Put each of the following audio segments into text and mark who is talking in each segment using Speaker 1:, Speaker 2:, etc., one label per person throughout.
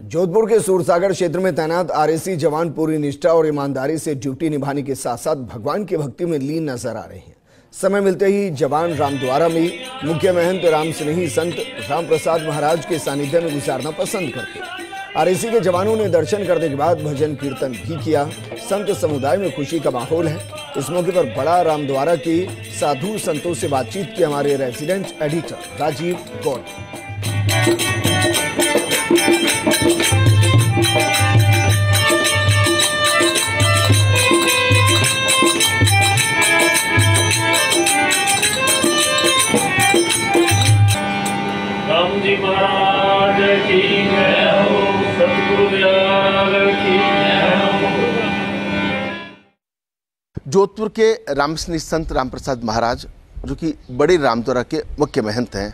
Speaker 1: जोधपुर के सूरसागर क्षेत्र में तैनात आरएसी जवान पूरी निष्ठा और ईमानदारी से ड्यूटी निभाने के साथ साथ भगवान की भक्ति में लीन नजर आ रहे हैं। समय मिलते ही जवान रामद्वारा में मुख्य महंत राम स्नेही संत राम प्रसाद महाराज के सानिध्य में गुजारना पसंद करते हैं। आरएसी के जवानों ने दर्शन करने के बाद भजन कीर्तन भी किया। संत समुदाय में खुशी का माहौल है। इस मौके पर बड़ा रामद्वारा के साधु संतों से बातचीत की हमारे रेजिडेंट एडिटर राजीव गौड़।
Speaker 2: राम जी महाराज की जय हो, सतगुरु दयाल की जय हो।
Speaker 3: जोधपुर के रामस्नेही संत राम प्रसाद महाराज जो कि बड़े रामद्वारा के मुख्य महंत हैं,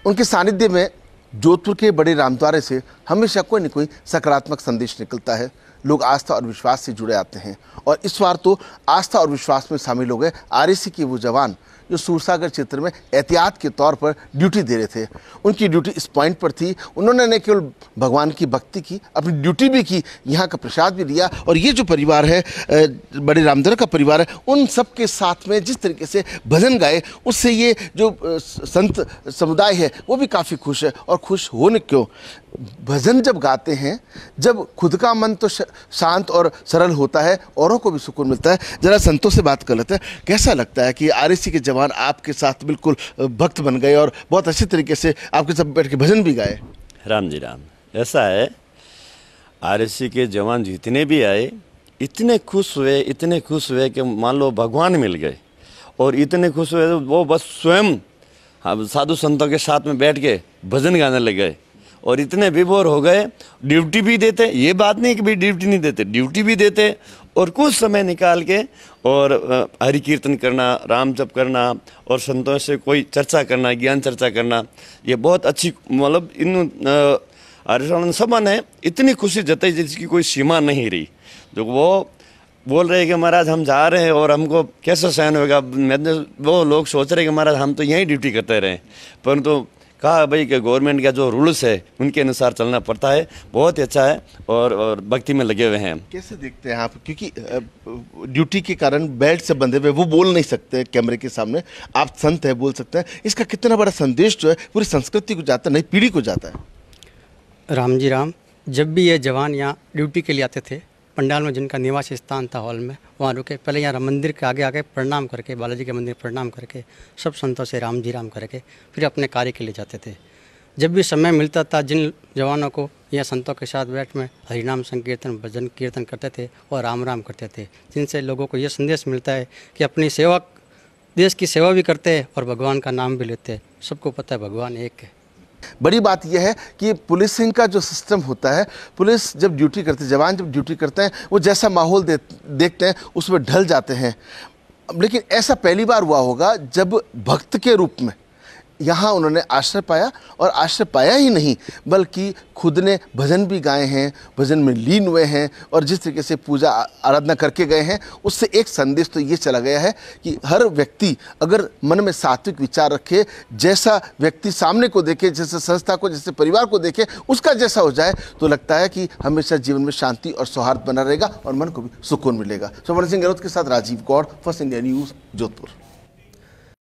Speaker 3: उनके सानिध्य में जोधपुर के बड़े रामद्वारे से हमेशा कोई न कोई सकारात्मक संदेश निकलता है। लोग आस्था और विश्वास से जुड़े आते हैं और इस बार तो आस्था और विश्वास में शामिल हो गए आरएसी के वो जवान जो सूरसागर क्षेत्र में एहतियात के तौर पर ड्यूटी दे रहे थे। उनकी ड्यूटी इस पॉइंट पर थी। उन्होंने न केवल भगवान की भक्ति की, अपनी ड्यूटी भी की, यहाँ का प्रसाद भी लिया। और ये जो परिवार है, बड़े रामद्वारा का परिवार है, उन सब के साथ में जिस तरीके से भजन गाए, उससे ये जो संत समुदाय है वो भी काफ़ी खुश है। और खुश होने क्यों, भजन जब गाते हैं, जब खुद का मन तो शांत और सरल होता है, औरों को भी सुकून मिलता है। जरा संतों से बात कर लेते हैं, कैसा लगता है कि आरएसी के जवान आपके साथ बिल्कुल भक्त बन गए और बहुत अच्छे तरीके से आपके साथ बैठ के भजन भी गाए?
Speaker 4: राम जी राम। ऐसा है, आरएसी के जवान जितने भी आए इतने खुश हुए कि मान लो भगवान मिल गए। और इतने खुश हुए वो बस स्वयं साधु संतों के साथ में बैठ के भजन गाने लग गए और इतने विभोर हो गए। ड्यूटी भी देते, ये बात नहीं कि भाई ड्यूटी नहीं देते, ड्यूटी भी देते और कुछ समय निकाल के और हरि कीर्तन करना, राम जप करना और संतों से कोई चर्चा करना, ज्ञान चर्चा करना, ये बहुत अच्छी, मतलब इन आर्य सभा ने इतनी खुशी जताई जिसकी कोई सीमा नहीं रही। जो वो बोल रहे हैं कि महाराज हम जा रहे हैं और हमको कैसे सहन होगा। वो लोग सोच रहे हैं कि महाराज हम तो यहीं ड्यूटी करते रहे, परंतु कहा भाई कि गवर्नमेंट का जो रूल्स है उनके अनुसार चलना पड़ता है। बहुत ही अच्छा है और भक्ति में लगे हुए हैं।
Speaker 3: कैसे देखते हैं आप, क्योंकि ड्यूटी के कारण बेल्ट से बंधे हुए वो बोल नहीं सकते कैमरे के सामने, आप संत है बोल सकते हैं, इसका कितना बड़ा संदेश जो है पूरी संस्कृति को जाता है, नई पीढ़ी को जाता है?
Speaker 5: राम जी राम। जब भी ये जवान यहाँ ड्यूटी के लिए आते थे, पंडाल में जिनका निवास स्थान था हॉल में, वहाँ रुके, पहले यहाँ मंदिर के आगे आके प्रणाम करके, बालाजी के मंदिर प्रणाम करके, सब संतों से राम जी राम करके फिर अपने कार्य के लिए जाते थे। जब भी समय मिलता था, जिन जवानों को यहाँ संतों के साथ बैठ में हरिनाम संकीर्तन भजन कीर्तन करते थे और राम राम करते थे, जिनसे लोगों को ये संदेश मिलता है कि अपनी सेवा, देश की सेवा भी करते हैं और भगवान का नाम भी लेते हैं। सबको पता है भगवान एक है।
Speaker 3: बड़ी बात यह है कि पुलिसिंग का जो सिस्टम होता है, पुलिस जब ड्यूटी करते, जवान जब ड्यूटी करते हैं, वो जैसा माहौल देखते हैं उसमें ढल जाते हैं। लेकिन ऐसा पहली बार हुआ होगा जब भक्त के रूप में यहाँ उन्होंने आश्रय पाया, और आश्रय पाया ही नहीं बल्कि खुद ने भजन भी गाए हैं, भजन में लीन हुए हैं और जिस तरीके से पूजा आराधना करके गए हैं, उससे एक संदेश तो ये चला गया है कि हर व्यक्ति अगर मन में सात्विक विचार रखे, जैसा व्यक्ति सामने को देखे, जैसे संस्था को, जैसे परिवार को देखे, उसका जैसा हो जाए, तो लगता है कि हमेशा जीवन में शांति और सौहार्द बना रहेगा और मन को भी सुकून मिलेगा। सोमन सिंह गहलोत के साथ Rajiv Gaur, first India news, Jodhpur.